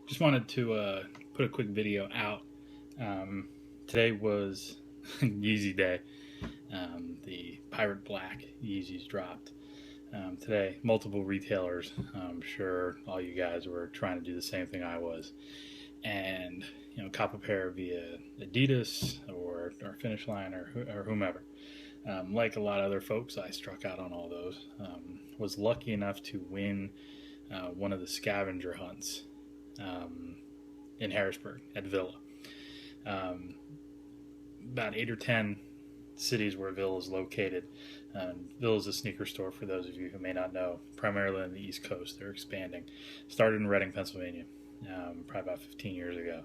Just wanted to put a quick video out. Today was Yeezy Day. The Pirate Black Yeezys dropped today. Multiple retailers. I'm sure all you guys were trying to do the same thing I was, and cop a pair via adidas or Finish Line or whomever. Like a lot of other folks, I struck out on all those. Was lucky enough to win one of the scavenger hunts in Harrisburg at Villa. Um, about 8 or 10 cities where Villa is located. Villa is a sneaker store, for those of you who may not know, primarily on the East Coast. They're expanding. Started in Reading, Pennsylvania, probably about 15 years ago.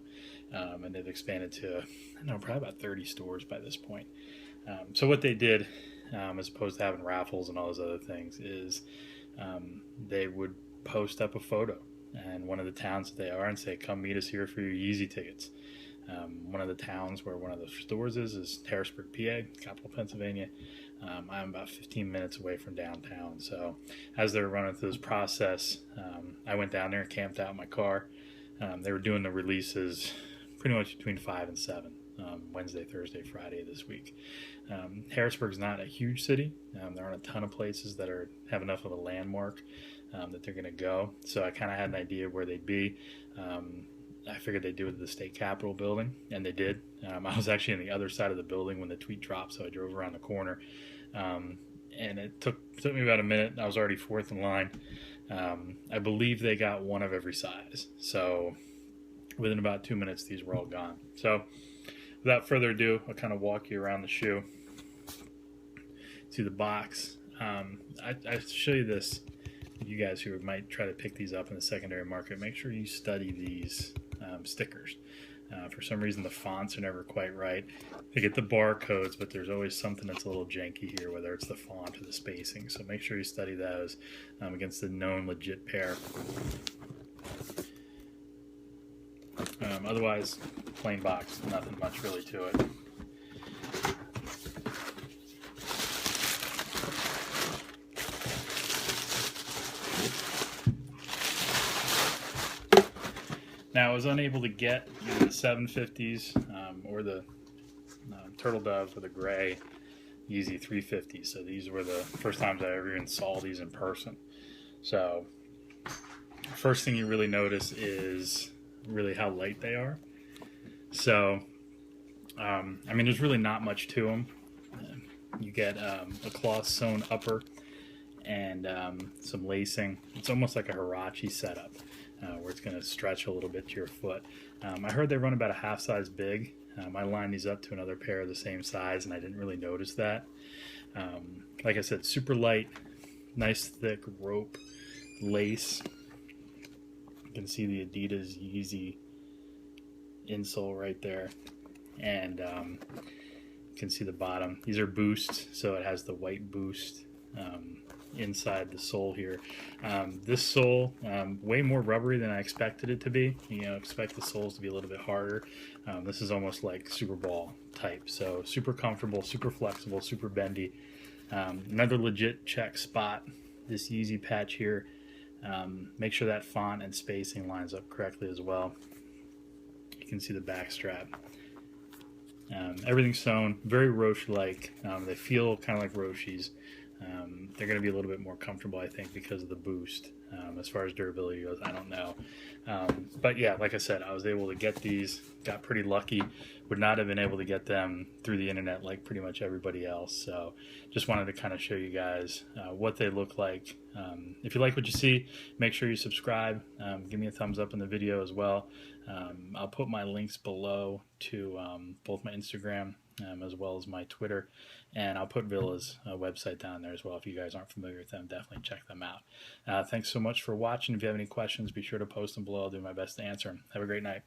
And they've expanded to, probably about 30 stores by this point. So what they did, as opposed to having raffles and all those other things, is they would post up a photo and one of the towns that they are and say, come meet us here for your Yeezy tickets. One of the towns where one of the stores is Harrisburg, PA, capital Pennsylvania. I'm about 15 minutes away from downtown. So as they were running through this process, I went down there and camped out in my car. They were doing the releases pretty much between 5 and 7, Wednesday, Thursday, Friday this week. Harrisburg's not a huge city. There aren't a ton of places that have enough of a landmark that they're going to go. So I kind of had an idea of where they'd be. I figured they'd do it at the state capitol building, and they did. I was actually on the other side of the building when the tweet dropped, so I drove around the corner. And it took me about a minute. I was already fourth in line. I believe they got one of every size. So within about 2 minutes, these were all gone. So without further ado, I'll kind of walk you around the shoe to the box. I show you this. You guys who might try to pick these up in the secondary market, make sure you study these stickers. For some reason, the fonts are never quite right. They get the barcodes, but there's always something that's a little janky here, whether it's the font or the spacing. So make sure you study those against the known legit pair. Otherwise, plain box, nothing much really to it. Now, I was unable to get the 750s or the Turtle Dove or the gray Yeezy 350s. So these were the first times I ever even saw these in person. So first thing you really notice is really how light they are. So, there's really not much to them. You get a cloth sewn upper and some lacing. It's almost like a Huarache setup. Where it's going to stretch a little bit to your foot. I heard they run about a half size big. I lined these up to another pair of the same size, and I didn't really notice that. Like I said, super light, nice thick rope lace. You can see the adidas Yeezy insole right there, and you can see the bottom. These are boosts, so it has the white boost inside the sole here. This sole, way more rubbery than I expected it to be. Expect the soles to be a little bit harder. This is almost like Super Ball type. So super comfortable, super flexible, super bendy. Another legit check spot, this Yeezy patch here. Make sure that font and spacing lines up correctly as well. You can see the back strap. Everything's sewn, very Roche-like. They feel kind of like Roches. They're going to be a little bit more comfortable, I think, because of the boost. As far as durability goes, I don't know. But yeah, like I said, I was able to get these, got pretty lucky. Would not have been able to get them through the internet like pretty much everybody else. So just wanted to kind of show you guys what they look like. If you like what you see, make sure you subscribe. Give me a thumbs up in the video as well. I'll put my links below to both my Instagram as well as my Twitter, and I'll put Villa's website down there as well. If you guys aren't familiar with them, definitely check them out. Thanks so much for watching. If you have any questions, be sure to post them below. I'll do my best to answer them. Have a great night.